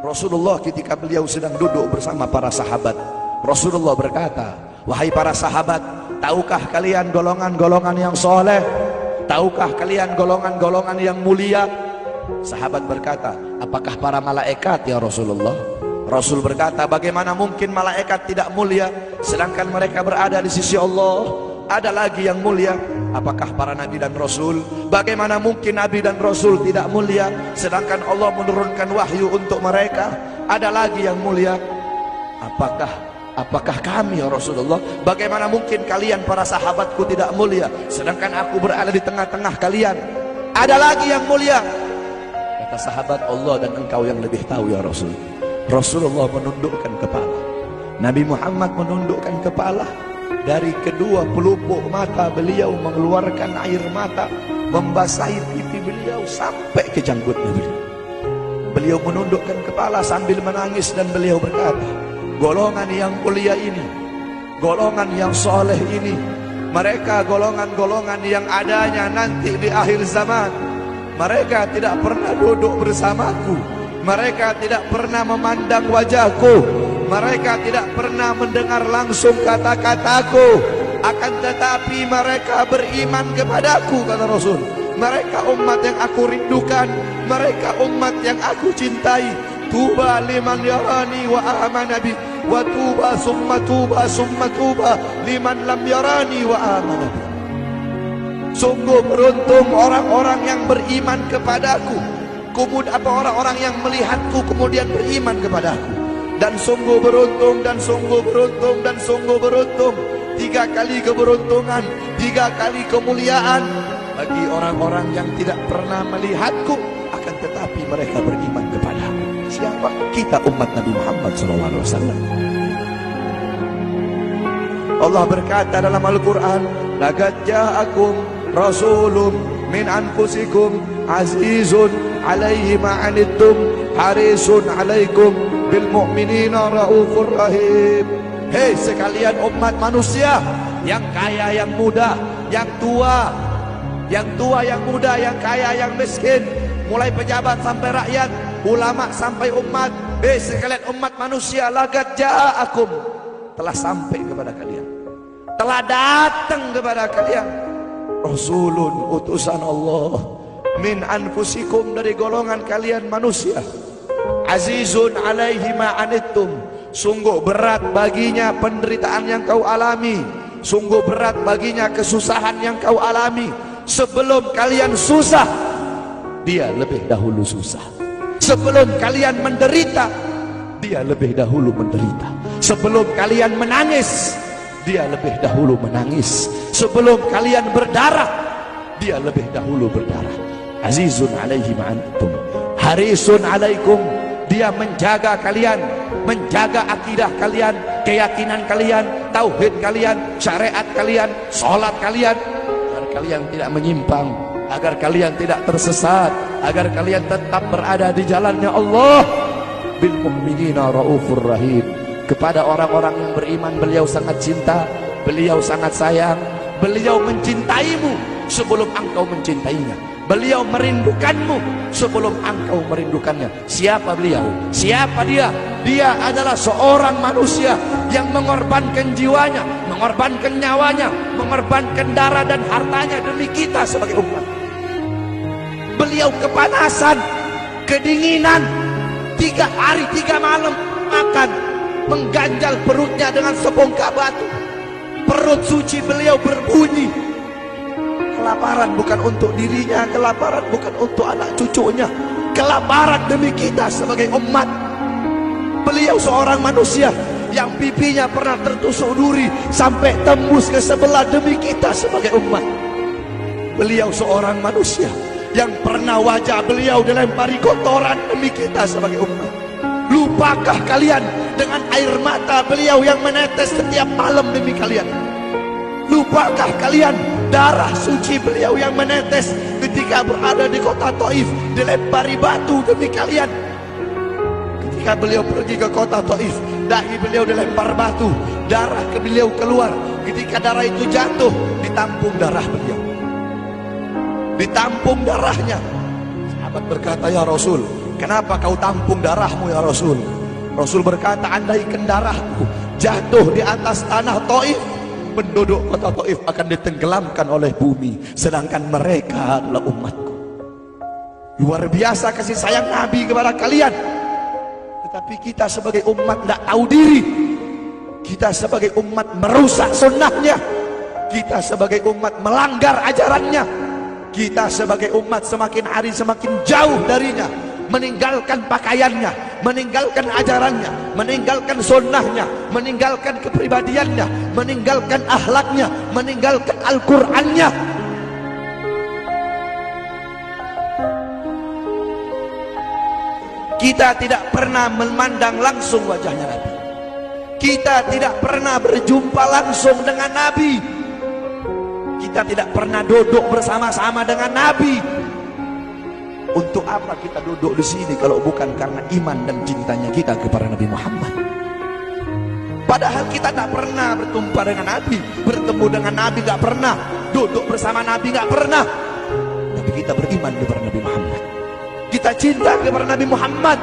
Rasulullah ketika beliau sedang duduk bersama para sahabat, Rasulullah berkata, wahai para sahabat, tahukah kalian golongan-golongan yang soleh? Tahukah kalian golongan-golongan yang mulia? Sahabat berkata, apakah para malaikat ya Rasulullah? Rasul berkata, bagaimana mungkin malaikat tidak mulia sedangkan mereka berada di sisi Allah? Ada lagi yang mulia. Apakah para nabi dan rasul? Bagaimana mungkin nabi dan rasul tidak mulia sedangkan Allah menurunkan wahyu untuk mereka? Ada lagi yang mulia. Apakah kami ya Rasulullah? Bagaimana mungkin kalian para sahabatku tidak mulia sedangkan aku berada di tengah-tengah kalian? Ada lagi yang mulia. Kata sahabat, Allah dan engkau yang lebih tahu ya Rasul. Rasulullah menundukkan kepala, Nabi Muhammad menundukkan kepala. Dari kedua pelupuk mata beliau mengeluarkan air mata, membasahi pipi beliau sampai ke janggutnya beliau. Beliau menundukkan kepala sambil menangis dan beliau berkata, golongan yang mulia ini, golongan yang soleh ini, mereka golongan-golongan yang adanya nanti di akhir zaman. Mereka tidak pernah duduk bersamaku, mereka tidak pernah memandang wajahku, mereka tidak pernah mendengar langsung kata-kataku, akan tetapi mereka beriman kepadaku, kata Rasul. Mereka umat yang aku rindukan, mereka umat yang aku cintai. Tuba liman yarani wa amana bi, wa tuba summa tuba summa tuba liman lam yarani wa amana bi. Sungguh beruntung orang-orang yang beriman kepadaku, kemudian orang-orang yang melihatku kemudian beriman kepadaku. Dan sungguh beruntung, dan sungguh beruntung, dan sungguh beruntung. 3 kali keberuntungan, 3 kali kemuliaan bagi orang-orang yang tidak pernah melihatku, akan tetapi mereka beriman kepadaku. Siapa? Kita umat Nabi Muhammad SAW. Allah berkata dalam Al-Quran, laqad ja'akum rasulun min anfusikum azizun alaihi ma'anittum harisun alaikum bil mu'minina raufur rahim. Hei sekalian umat manusia, yang kaya, yang muda, yang tua, yang muda, yang kaya, yang miskin, mulai pejabat sampai rakyat, ulama sampai umat. Hei sekalian umat manusia, laqad ja'akum, telah sampai kepada kalian, telah datang kepada kalian rasulun, utusan Allah, min anfusikum, dari golongan kalian manusia, azizun alaihi ma'anittum, sungguh berat baginya penderitaan yang kau alami, sungguh berat baginya kesusahan yang kau alami. Sebelum kalian susah, dia lebih dahulu susah. Sebelum kalian menderita, dia lebih dahulu menderita. Sebelum kalian menangis, dia lebih dahulu menangis. Sebelum kalian berdarah, dia lebih dahulu berdarah. Azizun alaihi ma'anittum harisun alaikum, dia menjaga kalian, menjaga akidah kalian, keyakinan kalian, tauhid kalian, syariat kalian, sholat kalian, agar kalian tidak menyimpang, agar kalian tidak tersesat, agar kalian tetap berada di jalannya Allah. Bil mu'minina raufur rahim, kepada orang-orang yang beriman beliau sangat cinta, beliau sangat sayang, beliau mencintaimu sebelum engkau mencintainya, beliau merindukanmu sebelum engkau merindukannya. Siapa beliau? Siapa dia? Dia adalah seorang manusia yang mengorbankan jiwanya, mengorbankan nyawanya, mengorbankan darah dan hartanya demi kita sebagai umat. Beliau kepanasan, kedinginan, 3 hari 3 malam makan, mengganjal perutnya dengan sebongkah batu. Perut suci beliau berbunyi. Kelaparan bukan untuk dirinya, kelaparan bukan untuk anak cucunya, kelaparan demi kita sebagai umat. Beliau seorang manusia yang pipinya pernah tertusuk duri sampai tembus ke sebelah demi kita sebagai umat. Beliau seorang manusia yang pernah wajah beliau dilempari kotoran demi kita sebagai umat. Lupakah kalian dengan air mata beliau yang menetes setiap malam demi kalian? Lupakah kalian darah suci beliau yang menetes ketika berada di kota Taif, dilempari batu demi kalian? Ketika beliau pergi ke kota Taif, dahi beliau dilempar batu, darah ke beliau keluar. Ketika darah itu jatuh, ditampung darah beliau, ditampung darahnya. Sahabat berkata, ya Rasul, kenapa kau tampung darahmu ya Rasul? Rasul berkata, andaikan darahku jatuh di atas tanah Taif, penduduk kota Taif akan ditenggelamkan oleh bumi, sedangkan mereka adalah umatku. Luar biasa kasih sayang Nabi kepada kalian. Tetapi kita sebagai umat tidak tahu diri. Kita sebagai umat merusak sunnahnya. Kita sebagai umat melanggar ajarannya. Kita sebagai umat semakin hari semakin jauh darinya, meninggalkan pakaiannya, meninggalkan ajarannya, meninggalkan sunnahnya, meninggalkan kepribadiannya, meninggalkan akhlaknya, meninggalkan Al-Qur'annya. Kita tidak pernah memandang langsung wajahnya Nabi. Kita tidak pernah berjumpa langsung dengan Nabi. Kita tidak pernah duduk bersama-sama dengan Nabi. Untuk apa kita duduk di sini kalau bukan karena iman dan cintanya kita kepada Nabi Muhammad? Padahal kita tidak pernah berjumpa dengan Nabi, bertemu dengan Nabi tidak pernah, duduk bersama Nabi tidak pernah. Tapi kita beriman kepada Nabi Muhammad. Kita cinta kepada Nabi Muhammad.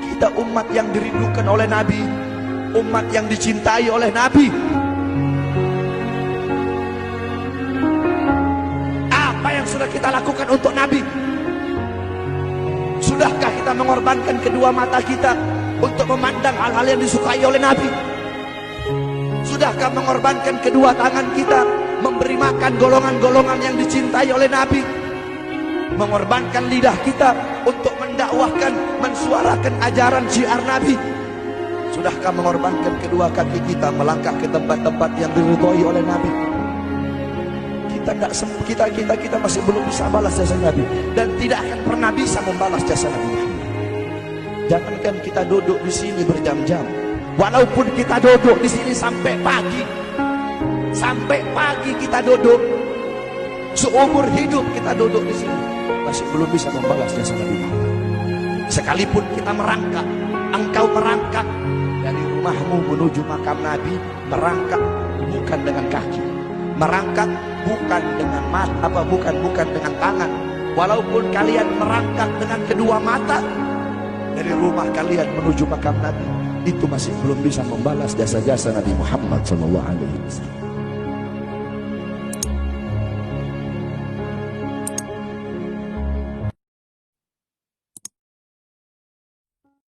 Kita umat yang dirindukan oleh Nabi, umat yang dicintai oleh Nabi. Apa yang sudah kita lakukan untuk Nabi? Sudahkah kita mengorbankan kedua mata kita untuk memandang hal-hal yang disukai oleh Nabi? Sudahkah mengorbankan kedua tangan kita memberi makan golongan-golongan yang dicintai oleh Nabi? Mengorbankan lidah kita untuk mendakwahkan, mensuarakan ajaran syiar Nabi? Sudahkah mengorbankan kedua kaki kita melangkah ke tempat-tempat yang diridhoi oleh Nabi? Kita masih belum bisa balas jasa Nabi, dan tidak akan pernah bisa membalas jasa Nabi Muhammad. Jangankan kita duduk di sini berjam-jam, walaupun kita duduk di sini sampai pagi kita duduk, seumur hidup kita duduk di sini, masih belum bisa membalas jasa Nabi Muhammad. Sekalipun kita merangkak, engkau merangkak dari rumahmu menuju makam Nabi, merangkak bukan dengan kaki, merangkak bukan dengan mata, bukan dengan tangan. Walaupun kalian merangkak dengan kedua mata dari rumah kalian menuju makam Nabi, itu masih belum bisa membalas jasa-jasa Nabi Muhammad SAW.